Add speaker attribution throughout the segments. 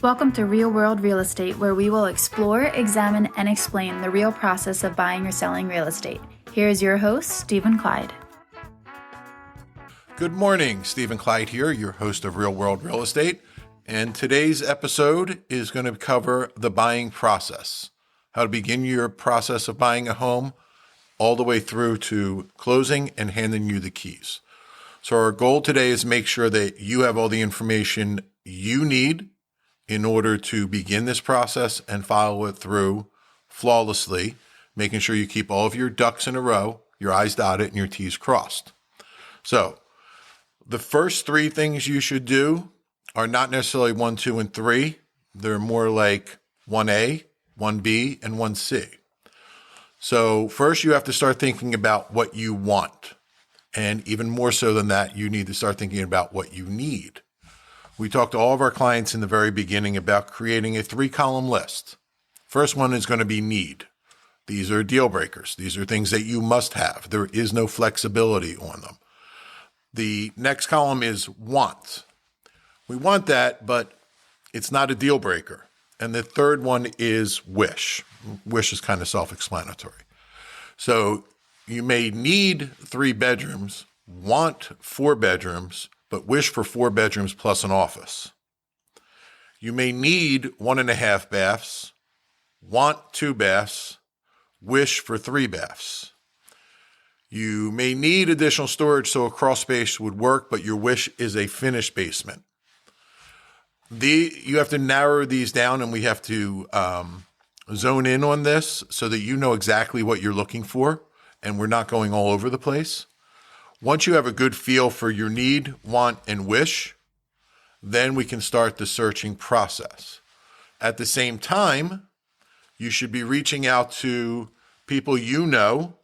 Speaker 1: Welcome to Real World Real Estate, where we will explore, examine, and explain the real process of buying or selling real estate. Here is your host, Stephen Clyde.
Speaker 2: Good morning, Stephen Clyde here, your host of Real World Real Estate. And today's episode is going to cover the buying process, how to begin your process of buying a home all the way through to closing and handing you the keys. So our goal today is make sure that you have all the information you need in order to begin this process and follow it through flawlessly, making sure you keep all of your ducks in a row, your I's dotted and your T's crossed. So the first three things you should do are not necessarily 1, 2, and 3. They're more like 1A, 1B, and 1C. So first you have to start thinking about what you want. And even more so than that, you need to start thinking about what you need. We talked to all of our clients in the very beginning about creating a 3-column list. First one is going to be need. These are deal breakers. These are things that you must have. There is no flexibility on them. The next column is want. We want that, but it's not a deal breaker. And the third one is wish. Wish is kind of self-explanatory. So you may need 3 bedrooms, want 4 bedrooms, but wish for 4 bedrooms plus an office. You may need 1.5 baths, want 2 baths, wish for 3 baths. You may need additional storage so a crawl space would work, but your wish is a finished basement. You have to narrow these down, and we have to zone in on this so that you know exactly what you're looking for, and we're not going all over the place. Once you have a good feel for your need, want, and wish, then we can start the searching process. At the same time, you should be reaching out to people you know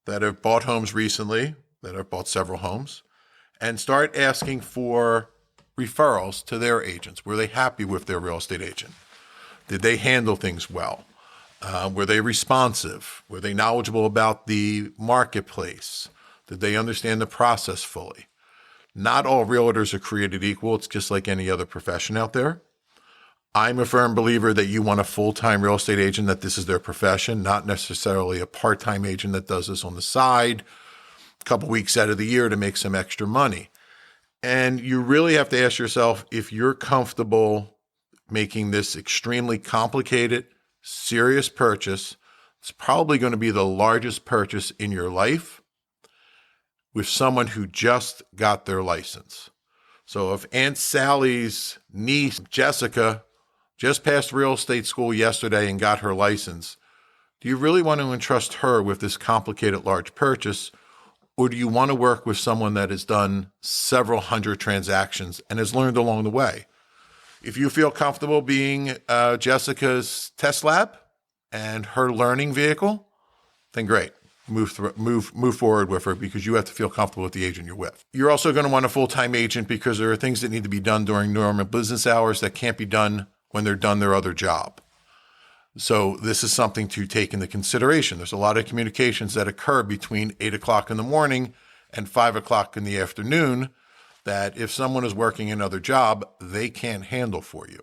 Speaker 2: that have bought homes recently, that have bought several homes, and start asking for referrals to their agents. Were they happy with their real estate agent? Did they handle things well? Were they responsive? Were they knowledgeable about the marketplace? Did they understand the process fully? Not all realtors are created equal. It's just like any other profession out there. I'm a firm believer that you want a full-time real estate agent, that this is their profession, not necessarily a part-time agent that does this on the side a couple weeks out of the year to make some extra money. And you really have to ask yourself if you're comfortable making this extremely complicated, serious purchase. It's probably going to be the largest purchase in your life with someone who just got their license. So if Aunt Sally's niece, Jessica, just passed real estate school yesterday and got her license, do you really want to entrust her with this complicated large purchase? Or do you want to work with someone that has done several hundred transactions and has learned along the way? If you feel comfortable being Jessica's test lab and her learning vehicle, then great. Move forward with her, because you have to feel comfortable with the agent you're with. You're also going to want a full-time agent because there are things that need to be done during normal business hours that can't be done when they're done their other job. So this is something to take into consideration. There's a lot of communications that occur between 8 o'clock in the morning and 5 o'clock in the afternoon that if someone is working another job, they can't handle for you.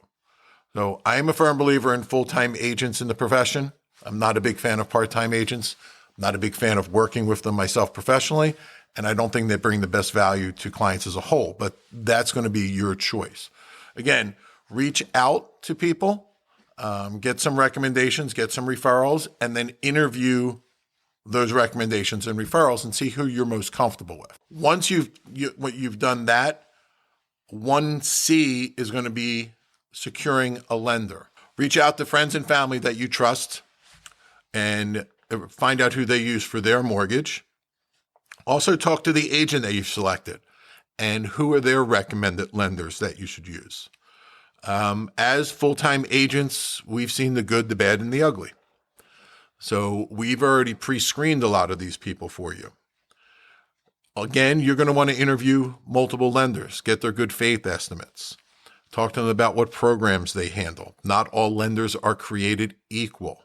Speaker 2: So I am a firm believer in full-time agents in the profession. I'm not a big fan of part-time agents. I'm not a big fan of working with them myself professionally, and I don't think they bring the best value to clients as a whole, but that's going to be your choice. Again, reach out to people, get some recommendations, get some referrals, and then interview those recommendations and referrals and see who you're most comfortable with. Once you've done that, 1C is going to be securing a lender. Reach out to friends and family that you trust and find out who they use for their mortgage. Also talk to the agent that you've selected and who are their recommended lenders that you should use. As full-time agents, we've seen the good, the bad, and the ugly. So we've already pre-screened a lot of these people for you. Again, you're going to want to interview multiple lenders, get their good faith estimates. Talk to them about what programs they handle. Not all lenders are created equal.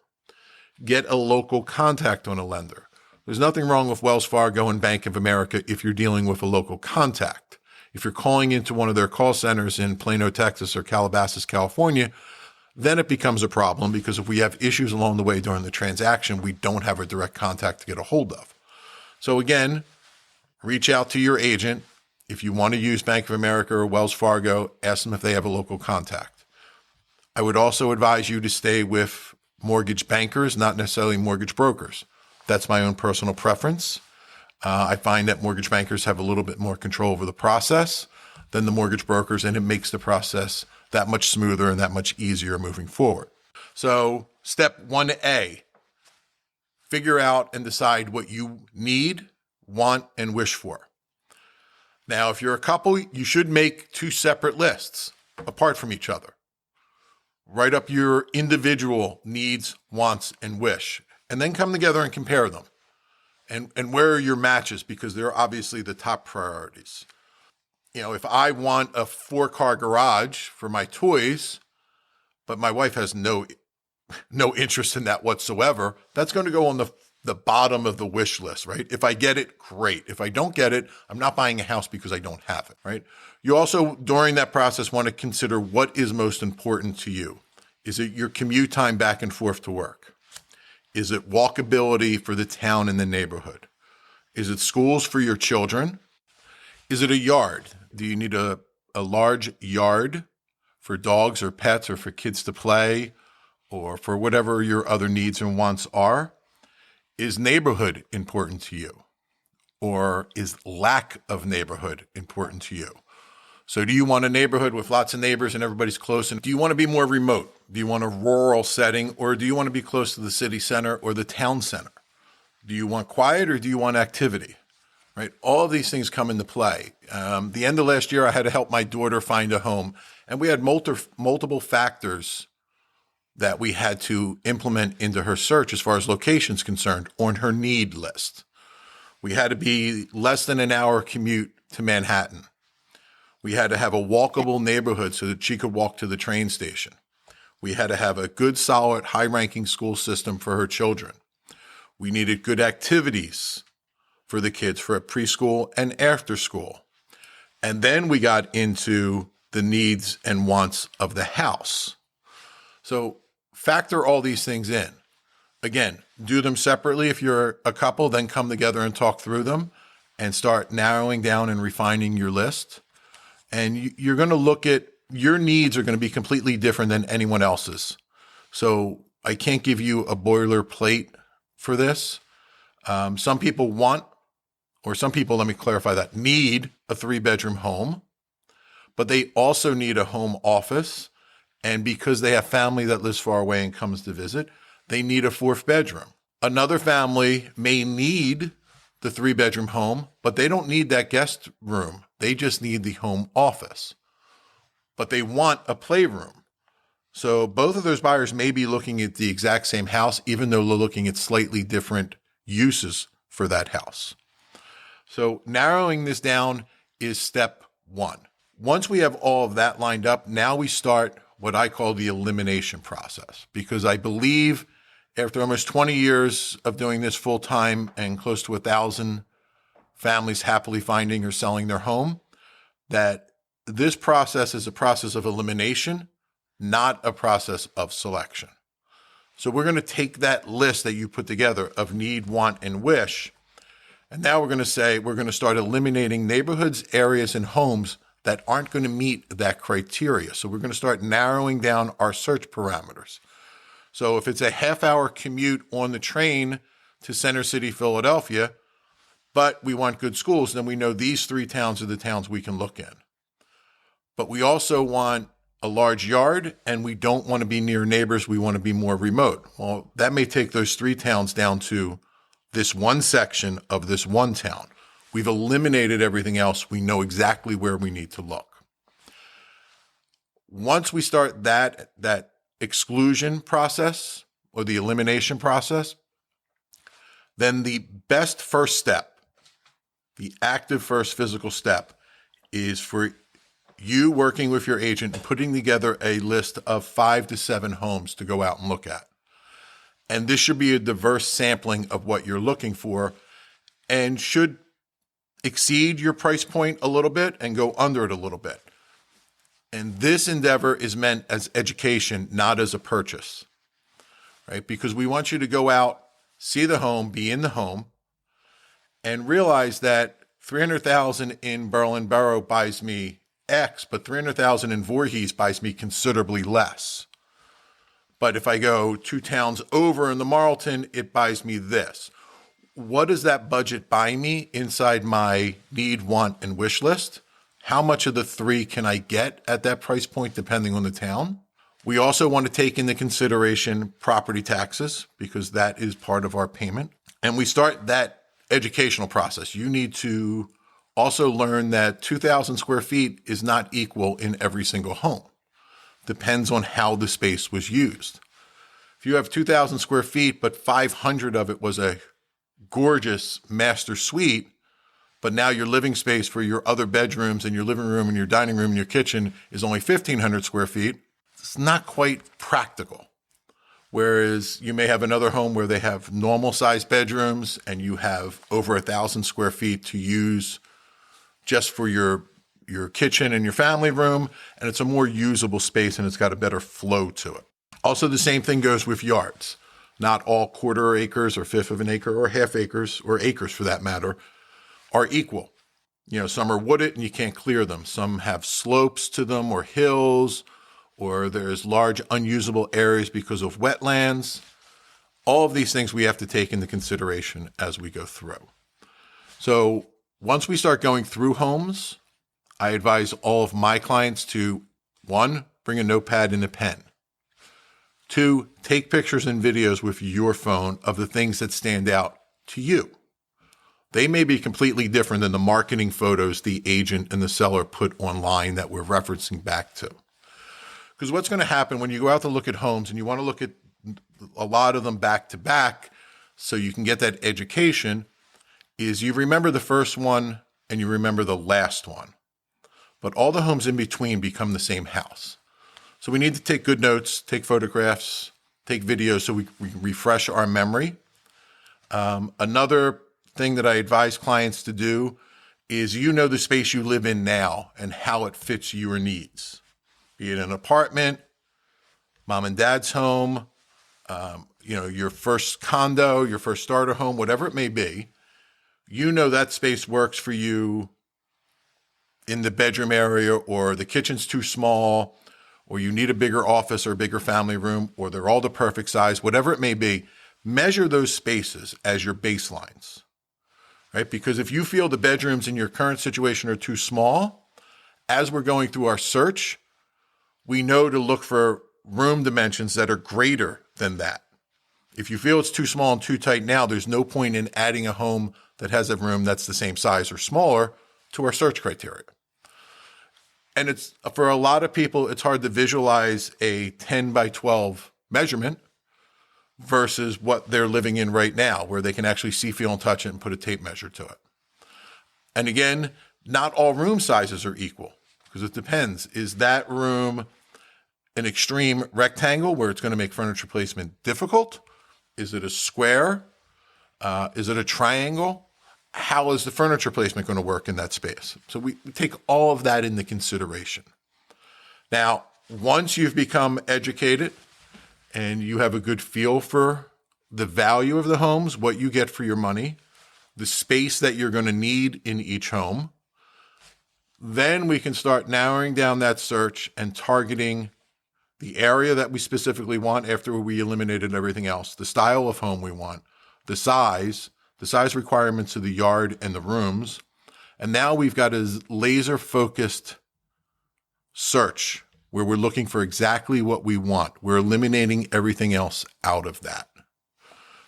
Speaker 2: Get a local contact on a lender. There's nothing wrong with Wells Fargo and Bank of America if you're dealing with a local contact. If you're calling into one of their call centers in Plano, Texas or Calabasas, California, then it becomes a problem because if we have issues along the way during the transaction, we don't have a direct contact to get a hold of. So again, reach out to your agent. If you want to use Bank of America or Wells Fargo, ask them if they have a local contact. I would also advise you to stay with mortgage bankers, not necessarily mortgage brokers. That's my own personal preference. I find that mortgage bankers have a little bit more control over the process than the mortgage brokers, and it makes the process that much smoother and that much easier moving forward. So step 1A, figure out and decide what you need, want, and wish for. Now, if you're a couple, you should make 2 separate lists apart from each other. Write up your individual needs, wants, and wish, and then come together and compare them. And where are your matches? Because they're obviously the top priorities. You know, if I want a 4-car garage for my toys, but my wife has no interest in that whatsoever, that's going to go on the bottom of the wish list, right? If I get it, great. If I don't get it, I'm not buying a house because I don't have it, right? You also, during that process, want to consider what is most important to you. Is it your commute time back and forth to work? Is it walkability for the town and the neighborhood? Is it schools for your children? Is it a yard? Do you need a large yard for dogs or pets or for kids to play or for whatever your other needs and wants are? Is neighborhood important to you? Or is lack of neighborhood important to you? So do you want a neighborhood with lots of neighbors and everybody's close? And do you want to be more remote? Do you want a rural setting, or do you want to be close to the city center or the town center? Do you want quiet or do you want activity? Right? All of these things come into play. The end of last year, I had to help my daughter find a home, and we had multiple factors that we had to implement into her search as far as location's concerned on her need list. We had to be less than an hour commute to Manhattan. We had to have a walkable neighborhood so that she could walk to the train station. We had to have a good, solid, high-ranking school system for her children. We needed good activities for the kids for preschool and after school. And then we got into the needs and wants of the house. So factor all these things in. Again, do them separately if you're a couple, then come together and talk through them and start narrowing down and refining your list. And you're going to look at your needs are going to be completely different than anyone else's. So I can't give you a boilerplate for this. Some people want, or some people, let me clarify that, need a 3-bedroom home, but they also need a home office. And because they have family that lives far away and comes to visit, they need a 4th bedroom. Another family may need the 3-bedroom home, but they don't need that guest room. They just need the home office, but they want a playroom. So both of those buyers may be looking at the exact same house, even though they're looking at slightly different uses for that house. So narrowing this down is step 1. Once we have all of that lined up, now we start what I call the elimination process, because I believe after almost 20 years of doing this full time and close to 1,000 families happily finding or selling their home, that this process is a process of elimination, not a process of selection. So we're going to take that list that you put together of need, want, and wish, and now we're going to start eliminating neighborhoods, areas, and homes that aren't going to meet that criteria. So we're going to start narrowing down our search parameters. So if it's a half-hour commute on the train to Center City, Philadelphia, but we want good schools, then we know these 3 towns are the towns we can look in. But we also want a large yard, and we don't want to be near neighbors. We want to be more remote. Well, that may take those 3 towns down to this one section of this one town. We've eliminated everything else. We know exactly where we need to look. Once we start that exclusion process or the elimination process, then the best first step, the active first physical step, is for you working with your agent and putting together a list of 5 to 7 homes to go out and look at. And this should be a diverse sampling of what you're looking for and should exceed your price point a little bit and go under it a little bit. And this endeavor is meant as education, not as a purchase, right? Because we want you to go out, see the home, be in the home, and realize that 300,000 in Berlin Borough buys me X, but 300,000 in Voorhees buys me considerably less. But if I go 2 towns over in the Marlton, it buys me this. What does that budget buy me inside my need, want, and wish list? How much of the 3 can I get at that price point depending on the town? We also want to take into consideration property taxes because that is part of our payment. And we start that educational process. You need to also learn that 2,000 square feet is not equal in every single home. Depends on how the space was used. If you have 2,000 square feet, but 500 of it was a gorgeous master suite, but now your living space for your other bedrooms and your living room and your dining room and your kitchen is only 1,500 square feet, it's not quite practical. Whereas you may have another home where they have normal sized bedrooms and you have over 1,000 square feet to use just for your kitchen and your family room, and it's a more usable space and it's got a better flow to it. Also, the same thing goes with yards. Not all quarter acres or fifth of an acre or half acres or acres for that matter are equal. You know, some are wooded and you can't clear them. Some have slopes to them or hills, or there's large unusable areas because of wetlands. All of these things we have to take into consideration as we go through. So once we start going through homes, I advise all of my clients to, 1, bring a notepad and a pen. 2, take pictures and videos with your phone of the things that stand out to you. They may be completely different than the marketing photos the agent and the seller put online that we're referencing back to. Because what's going to happen when you go out to look at homes and you want to look at a lot of them back to back so you can get that education is you remember the first one and you remember the last one. But all the homes in between become the same house. So we need to take good notes, take photographs, take videos so we can refresh our memory. Another thing that I advise clients to do is you know the space you live in now and how it fits your needs. Be it an apartment, mom and dad's home, your first condo, your first starter home, whatever it may be. You know that space works for you in the bedroom area, or the kitchen's too small, or you need a bigger office or a bigger family room, or they're all the perfect size, whatever it may be. Measure those spaces as your baselines, right? Because if you feel the bedrooms in your current situation are too small, as we're going through our search, we know to look for room dimensions that are greater than that. If you feel it's too small and too tight now, there's no point in adding a home that has a room that's the same size or smaller to our search criteria. And it's, for a lot of people, it's hard to visualize a 10 by 12 measurement versus what they're living in right now, where they can actually see, feel, and touch it and put a tape measure to it. And again, not all room sizes are equal because it depends. Is that room an extreme rectangle where it's going to make furniture placement difficult? Is it a square? Is it a triangle? How is the furniture placement going to work in that space? So we take all of that into consideration. Now, once you've become educated and you have a good feel for the value of the homes, what you get for your money, the space that you're going to need in each home, then we can start narrowing down that search and targeting the area that we specifically want after we eliminated everything else, the style of home we want, the size requirements of the yard and the rooms. And now we've got a laser-focused search where we're looking for exactly what we want. We're eliminating everything else out of that.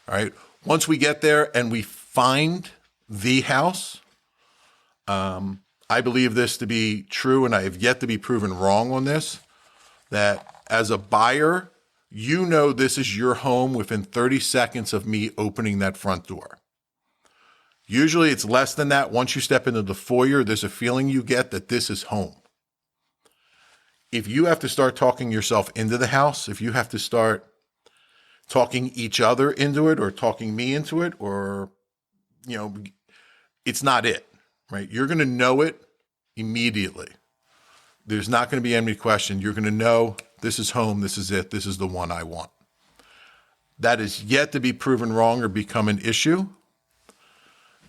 Speaker 2: All right. Once we get there and we find the house, I believe this to be true, and I have yet to be proven wrong on this, that as a buyer, you know this is your home within 30 seconds of me opening that front door. Usually it's less than that. Once you step into the foyer, there's a feeling you get that this is home. If you have to start talking yourself into the house, if you have to start talking each other into it or talking me into it, or, it's not it, right? You're going to know it immediately. There's not going to be any question. You're going to know this is home, this is it, this is the one I want. That is yet to be proven wrong or become an issue.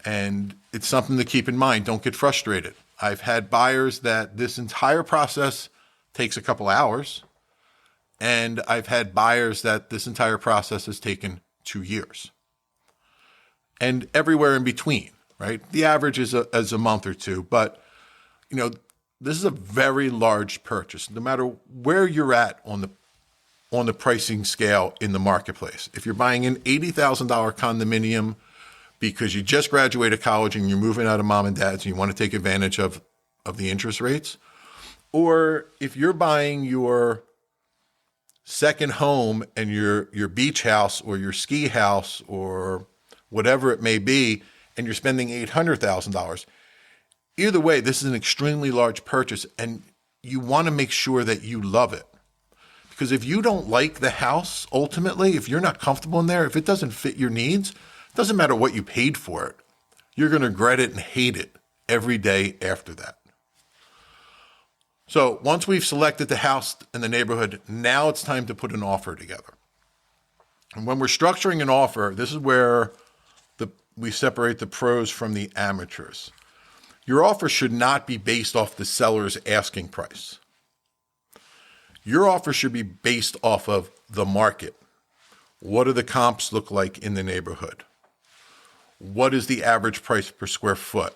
Speaker 2: And it's something to keep in mind. Don't get frustrated. I've had buyers that this entire process takes a couple hours. And I've had buyers that this entire process has taken 2 years. And everywhere in between, right? The average is a month or two. But, this is a very large purchase. No matter where you're at on the pricing scale in the marketplace. If you're buying an $80,000 condominium because you just graduated college and you're moving out of mom and dad's and you want to take advantage of the interest rates, or if you're buying your second home and your beach house or your ski house or whatever it may be, and you're spending $800,000, either way, this is an extremely large purchase, and you want to make sure that you love it. Because if you don't like the house, ultimately, if you're not comfortable in there, if it doesn't fit your needs, it doesn't matter what you paid for it. You're going to regret it and hate it every day after that. So once we've selected the house in the neighborhood, now it's time to put an offer together. And when we're structuring an offer, this is where we separate the pros from the amateurs. Your offer should not be based off the seller's asking price. Your offer should be based off of the market. What do the comps look like in the neighborhood? What is the average price per square foot?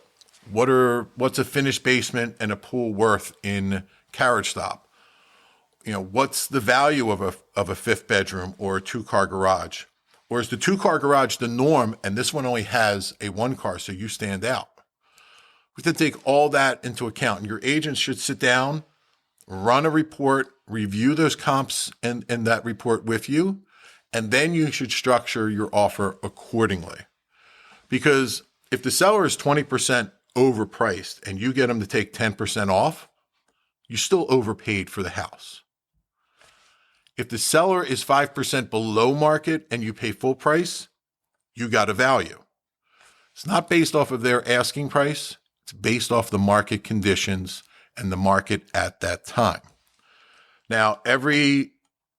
Speaker 2: What's a finished basement and a pool worth in Carriage Stop? What's the value of a 5th bedroom or a 2-car garage? Or is the 2-car garage the norm and this one only has a 1-car, so you stand out? We have to take all that into account, and your agent should sit down, run a report, review those comps and that report with you, and then you should structure your offer accordingly. Because if the seller is 20% overpriced and you get them to take 10% off, you still overpaid for the house. If the seller is 5% below market and you pay full price, you got a value. It's not based off of their asking price. It's based off the market conditions and the market at that time. Now, every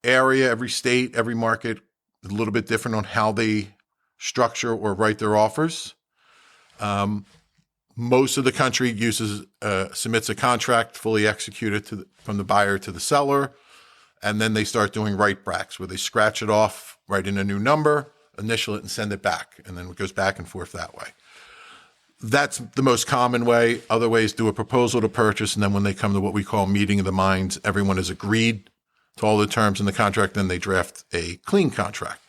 Speaker 2: area, every state, every market is a little bit different on how they structure or write their offers. Most of the country submits a contract fully executed from the buyer to the seller, and then they start doing write-backs where they scratch it off, write in a new number, initial it, and send it back, and then it goes back and forth that way. That's the most common way. Other ways do a proposal to purchase, and then when they come to what we call meeting of the minds, everyone has agreed to all the terms in the contract, then they draft a clean contract.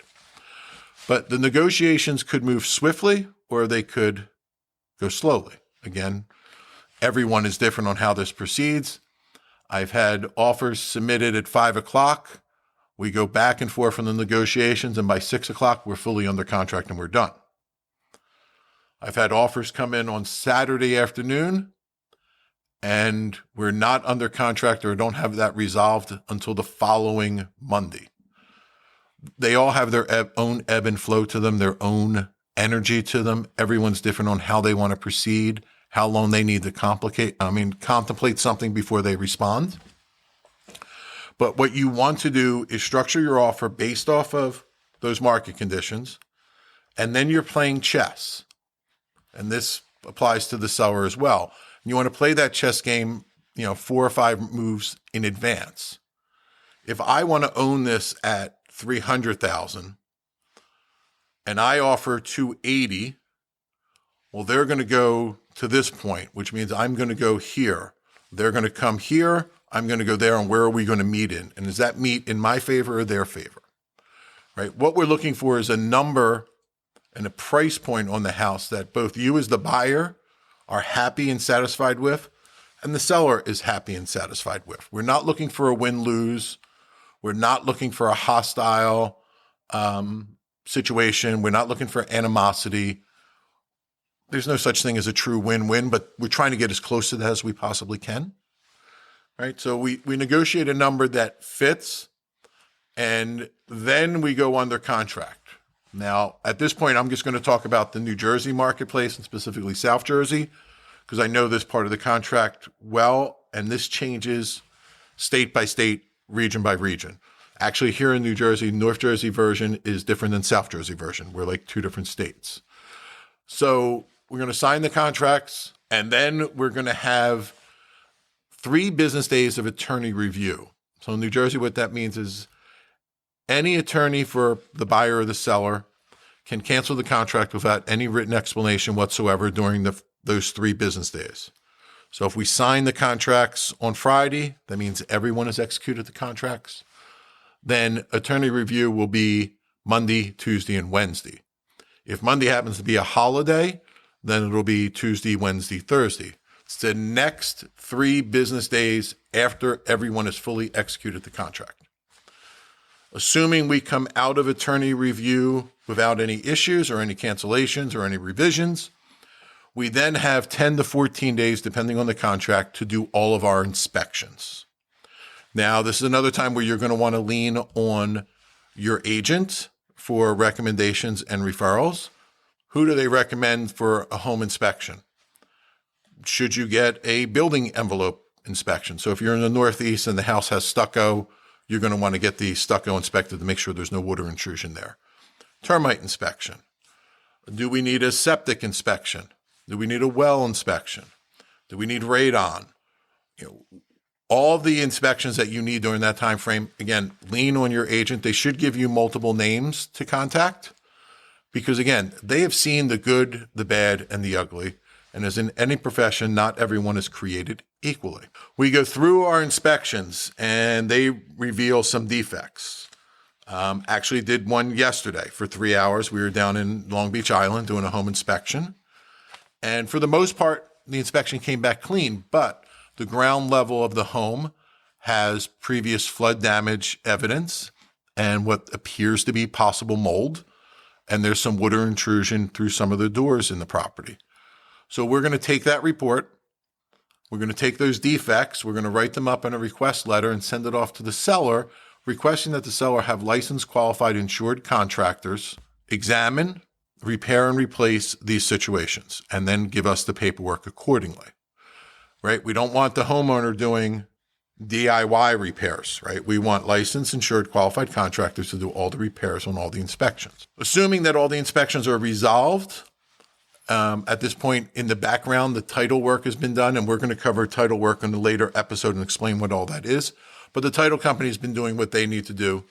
Speaker 2: But the negotiations could move swiftly or they could go slowly. Again, everyone is different on how this proceeds. I've had offers submitted at 5 o'clock. We go back and forth on the negotiations, and by 6 o'clock, we're fully under contract and we're done. I've had offers come in on Saturday afternoon, and we're not under contract or don't have that resolved until the following Monday. They all have their own ebb and flow to them, their own energy to them. Everyone's different on how they want to proceed, how long they need to contemplate something before they respond. But what you want to do is structure your offer based off of those market conditions, and then you're playing chess. And this applies to the seller as well. You want to play that chess game, 4 or 5 moves in advance. If I want to own this at $300,000 and I offer $280,000, well, they're going to go to this point, which means I'm going to go here. They're going to come here. I'm going to go there. And where are we going to meet in? And does that meet in my favor or their favor? Right? What we're looking for is a number and a price point on the house that both you as the buyer are happy and satisfied with, and the seller is happy and satisfied with. We're not looking for a win-lose. We're not looking for a hostile situation. We're not looking for animosity. There's no such thing as a true win-win, but we're trying to get as close to that as we possibly can. Right? So we negotiate a number that fits, and then we go under contract. Now, at this point, I'm just going to talk about the New Jersey marketplace and specifically South Jersey, because I know this part of the contract well, and this changes state by state, region by region. Actually, here in New Jersey, North Jersey version is different than South Jersey version. We're like two different states. So we're going to sign the contracts, and then we're going to have 3 business days of attorney review. So in New Jersey, what that means is any attorney for the buyer or the seller can cancel the contract without any written explanation whatsoever during those 3 business days. So if we sign the contracts on Friday, that means everyone has executed the contracts. Then attorney review will be Monday, Tuesday, and Wednesday. If Monday happens to be a holiday, then it'll be Tuesday, Wednesday, Thursday. It's the next 3 business days after everyone has fully executed the contract. Assuming we come out of attorney review without any issues or any cancellations or any revisions, we then have 10 to 14 days, depending on the contract, to do all of our inspections. Now, this is another time where you're going to want to lean on your agent for recommendations and referrals. Who do they recommend for a home inspection? Should you get a building envelope inspection? So if you're in the Northeast and the house has stucco, you're going to want to get the stucco inspected to make sure there's no water intrusion there. Termite inspection. Do we need a septic inspection? Do we need a well inspection? Do we need radon? All the inspections that you need during that time frame, again, lean on your agent. They should give you multiple names to contact because, again, they have seen the good, the bad, and the ugly. And as in any profession, not everyone is created equally. We go through our inspections and they reveal some defects. Actually did one yesterday for 3 hours. We were down in Long Beach Island doing a home inspection. And for the most part, the inspection came back clean, but the ground level of the home has previous flood damage evidence and what appears to be possible mold. And there's some water intrusion through some of the doors in the property. So we're going to take that report. We're going to take those defects. We're going to write them up in a request letter and send it off to the seller, requesting that the seller have licensed, qualified, insured contractors examine, repair, and replace these situations, and then give us the paperwork accordingly. Right? We don't want the homeowner doing DIY repairs, right? We want licensed, insured, qualified contractors to do all the repairs on all the inspections. Assuming that all the inspections are resolved, at this point in the background, the title work has been done, and we're going to cover title work in a later episode and explain what all that is. But the title company has been doing what they need to do.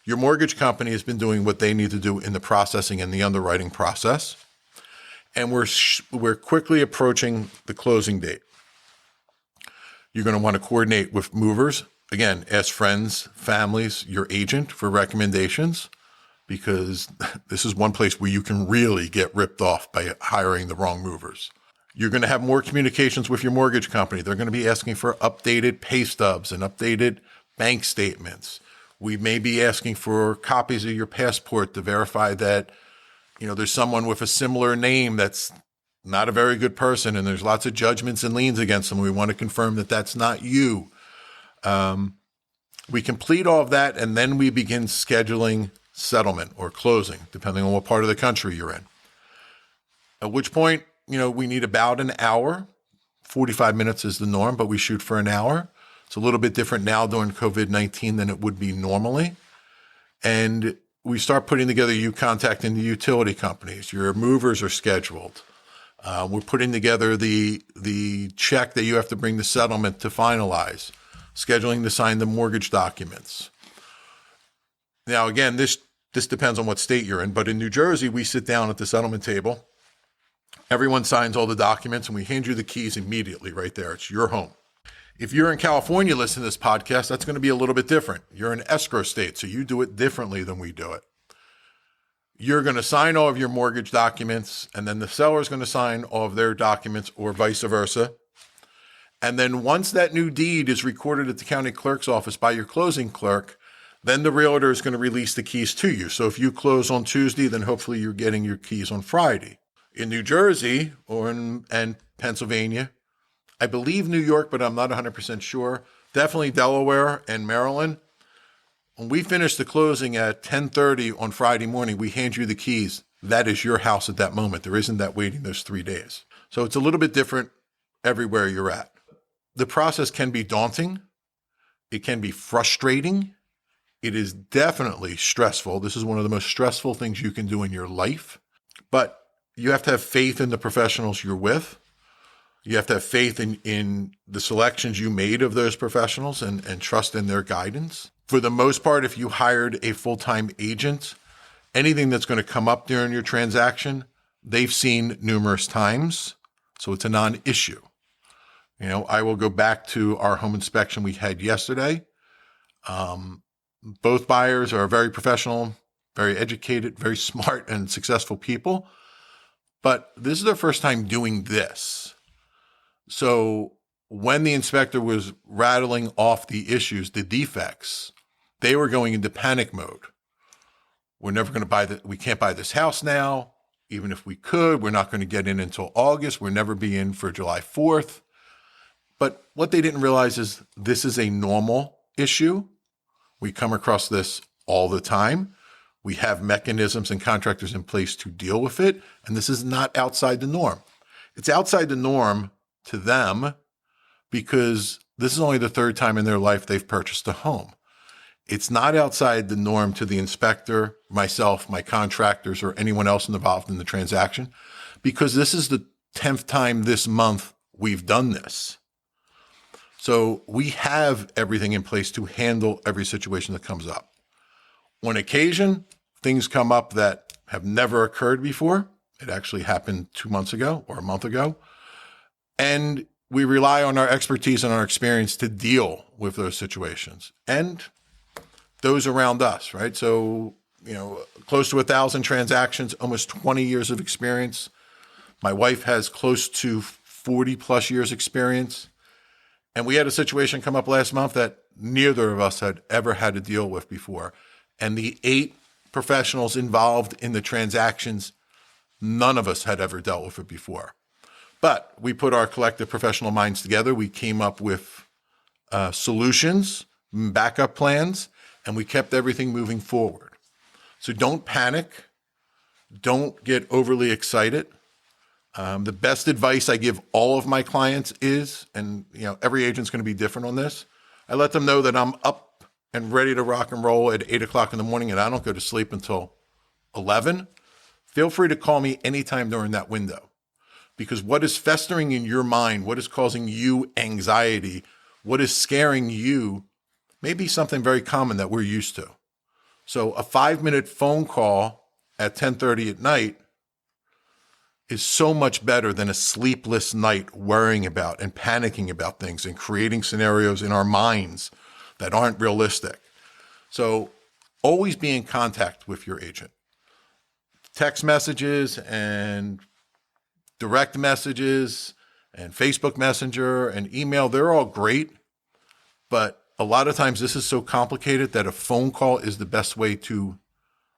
Speaker 2: Your mortgage company has been doing what they need to do in the processing and the underwriting process. And we're quickly approaching the closing date. You're going to want to coordinate with movers. Again, ask friends, families, your agent for recommendations, because this is one place where you can really get ripped off by hiring the wrong movers. You're going to have more communications with your mortgage company. They're going to be asking for updated pay stubs and updated bank statements. We may be asking for copies of your passport to verify that, there's someone with a similar name that's not a very good person, and there's lots of judgments and liens against them. We want to confirm that that's not you. We complete all of that, and then we begin scheduling settlement or closing, depending on what part of the country you're in. At which point, we need about an hour. 45 minutes is the norm, but we shoot for an hour. It's a little bit different now during COVID-19 than it would be normally. And we start putting together you contacting the utility companies. Your movers are scheduled. We're putting together the check that you have to bring the settlement to finalize, scheduling to sign the mortgage documents. Now, again, this depends on what state you're in, but in New Jersey, we sit down at the settlement table. Everyone signs all the documents, and we hand you the keys immediately right there. It's your home. If you're in California listening to this podcast, that's going to be a little bit different. You're an escrow state, so you do it differently than we do it. You're going to sign all of your mortgage documents, and then the seller is going to sign all of their documents, or vice versa. And then once that new deed is recorded at the county clerk's office by your closing clerk, then the realtor is going to release the keys to you. So if you close on Tuesday, then hopefully you're getting your keys on Friday. In New Jersey and Pennsylvania, I believe New York, but I'm not 100% sure, definitely Delaware and Maryland, when we finish the closing at 10:30 on Friday morning, we hand you the keys. That is your house at that moment. There isn't that waiting those 3 days. So it's a little bit different everywhere you're at. The process can be daunting. It can be frustrating. It is definitely stressful. This is one of the most stressful things you can do in your life. But you have to have faith in the professionals you're with. You have to have faith in the selections you made of those professionals and trust in their guidance. For the most part, if you hired a full-time agent, anything that's going to come up during your transaction, they've seen numerous times. So it's a non-issue. I will go back to our home inspection we had yesterday. Both buyers are very professional, very educated, very smart and successful people. But this is their first time doing this. So when the inspector was rattling off the issues, the defects, they were going into panic mode. We're never going to we can't buy this house now. Even if we could, we're not going to get in until August. We'll never be in for July 4th. But what they didn't realize is this is a normal issue. We come across this all the time. We have mechanisms and contractors in place to deal with it. And this is not outside the norm. It's outside the norm to them because this is only the third time in their life they've purchased a home. It's not outside the norm to the inspector, myself, my contractors, or anyone else involved in the transaction because this is the 10th time this month we've done this. So we have everything in place to handle every situation that comes up. On occasion, things come up that have never occurred before. It actually happened 2 months ago or a month ago. And we rely on our expertise and our experience to deal with those situations and those around us, right? So, close to 1,000 transactions, almost 20 years of experience. My wife has close to 40 plus years experience. And we had a situation come up last month that neither of us had ever had to deal with before. And the 8 professionals involved in the transactions, none of us had ever dealt with it before. But we put our collective professional minds together. We came up with solutions, backup plans, and we kept everything moving forward. So don't panic. Don't get overly excited. The best advice I give all of my clients is, and every agent's going to be different on this, I let them know that I'm up and ready to rock and roll at 8 o'clock in the morning and I don't go to sleep until 11. Feel free to call me anytime during that window. Because what is festering in your mind, what is causing you anxiety, what is scaring you, may be something very common that we're used to. So a 5-minute phone call at 10:30 at night is so much better than a sleepless night worrying about and panicking about things and creating scenarios in our minds that aren't realistic. So always be in contact with your agent. Text messages and direct messages and Facebook Messenger and email, they're all great, but a lot of times this is so complicated that a phone call is the best way to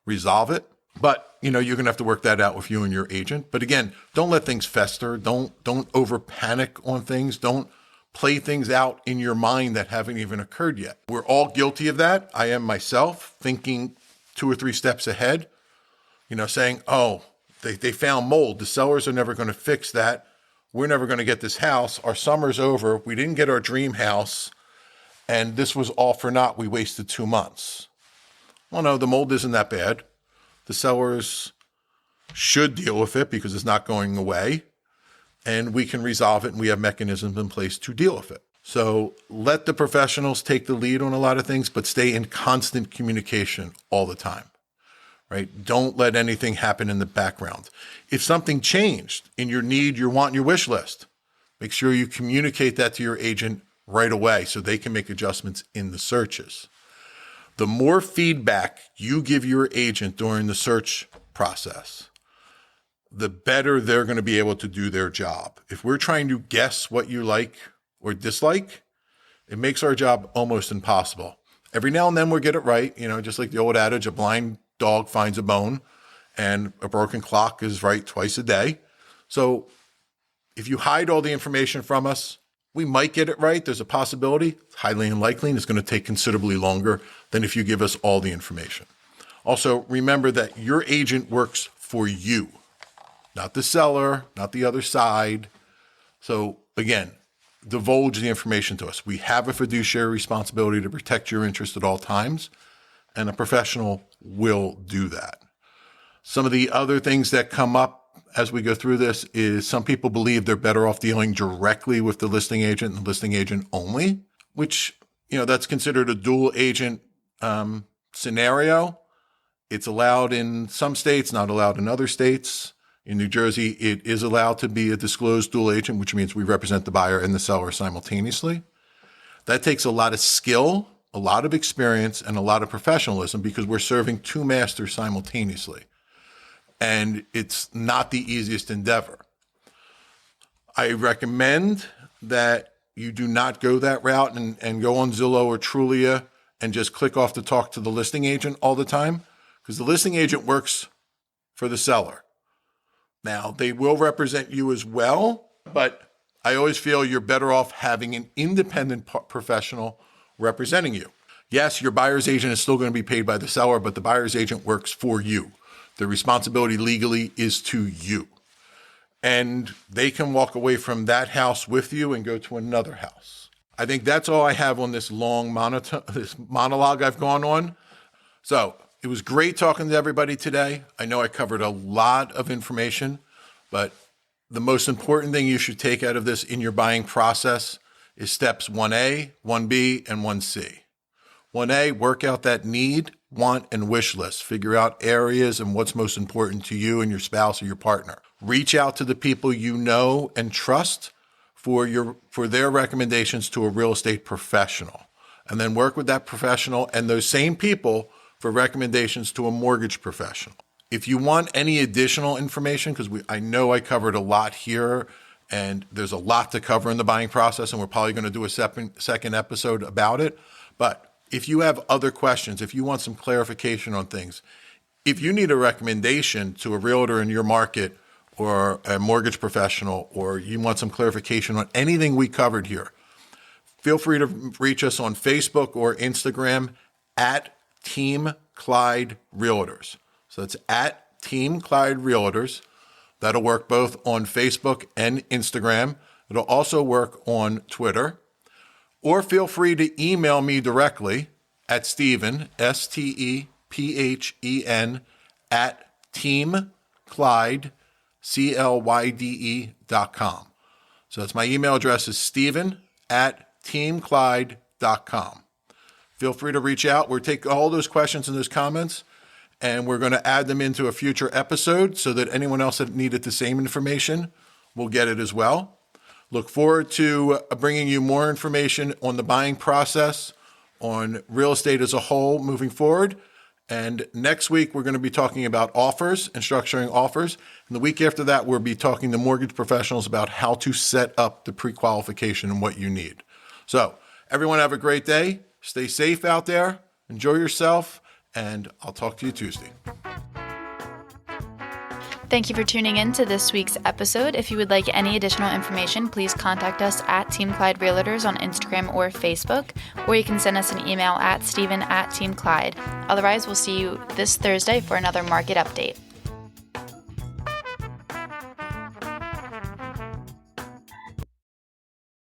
Speaker 2: resolve it. But, you're going to have to work that out with you and your agent. But again, don't let things fester. Don't over panic on things. Don't play things out in your mind that haven't even occurred yet. We're all guilty of that. I am myself, thinking 2 or 3 steps ahead, saying, oh, they found mold. The sellers are never going to fix that. We're never going to get this house. Our summer's over. We didn't get our dream house. And this was all for naught. We wasted 2 months. Well, no, the mold isn't that bad. The sellers should deal with it because it's not going away. And we can resolve it and we have mechanisms in place to deal with it. So let the professionals take the lead on a lot of things, but stay in constant communication all the time, right? Don't let anything happen in the background. If something changed in your need, your want, your wish list, make sure you communicate that to your agent right away so they can make adjustments in the searches. The more feedback you give your agent during the search process, the better they're going to be able to do their job. If we're trying to guess what you like or dislike, it makes our job almost impossible. Every now and then we'll get it right. Just like the old adage, a blind dog finds a bone and a broken clock is right twice a day. So if you hide all the information from us, we might get it right. There's a possibility. It's highly unlikely, and it's going to take considerably longer than if you give us all the information. Also, remember that your agent works for you, not the seller, not the other side. So again, divulge the information to us. We have a fiduciary responsibility to protect your interest at all times, and a professional will do that. Some of the other things that come up as we go through this is some people believe they're better off dealing directly with the listing agent and the listing agent only, which, that's considered a dual agent scenario. It's allowed in some states, not allowed in other states. In New Jersey, it is allowed to be a disclosed dual agent, which means we represent the buyer and the seller simultaneously. That takes a lot of skill, a lot of experience, and a lot of professionalism because we're serving two masters simultaneously. And it's not the easiest endeavor. I recommend that you do not go that route and go on Zillow or Trulia and just click off to talk to the listing agent all the time, because the listing agent works for the seller. Now, they will represent you as well, but I always feel you're better off having an independent professional representing you. Yes, your buyer's agent is still going to be paid by the seller, but the buyer's agent works for you. The responsibility legally is to you. And they can walk away from that house with you and go to another house. I think that's all I have on this long this monologue I've gone on. So it was great talking to everybody today. I know I covered a lot of information, but the most important thing you should take out of this in your buying process is steps 1A, 1B, and 1C. 1A, work out that need, want, and wish list. Figure out areas and what's most important to you and your spouse or your partner. Reach out to the people you know and trust for their recommendations to a real estate professional. And then work with that professional and those same people for recommendations to a mortgage professional. If you want any additional information, because I know I covered a lot here and there's a lot to cover in the buying process, and we're probably going to do a second episode about it. But if you have other questions, if you want some clarification on things, if you need a recommendation to a realtor in your market or a mortgage professional, or you want some clarification on anything we covered here, feel free to reach us on Facebook or Instagram at Team Clyde Realtors. So it's at Team Clyde Realtors. That'll work both on Facebook and Instagram. It'll also work on Twitter. Or feel free to email me directly at Stephen, STEPHEN, at teamclyde, CLYDE.com. So that's my email address is Stephen at teamclyde.com. Feel free to reach out. We'll take all those questions and those comments, and we're going to add them into a future episode so that anyone else that needed the same information will get it as well. Look forward to bringing you more information on the buying process, on real estate as a whole moving forward. And next week, we're going to be talking about offers and structuring offers. And the week after that, we'll be talking to mortgage professionals about how to set up the pre-qualification and what you need. So everyone have a great day. Stay safe out there. Enjoy yourself. And I'll talk to you Tuesday.
Speaker 1: Thank you for tuning in to this week's episode. If you would like any additional information, please contact us at Team Clyde Realtors on Instagram or Facebook, or you can send us an email at Stephen@teamclyde. Otherwise, we'll see you this Thursday for another market update.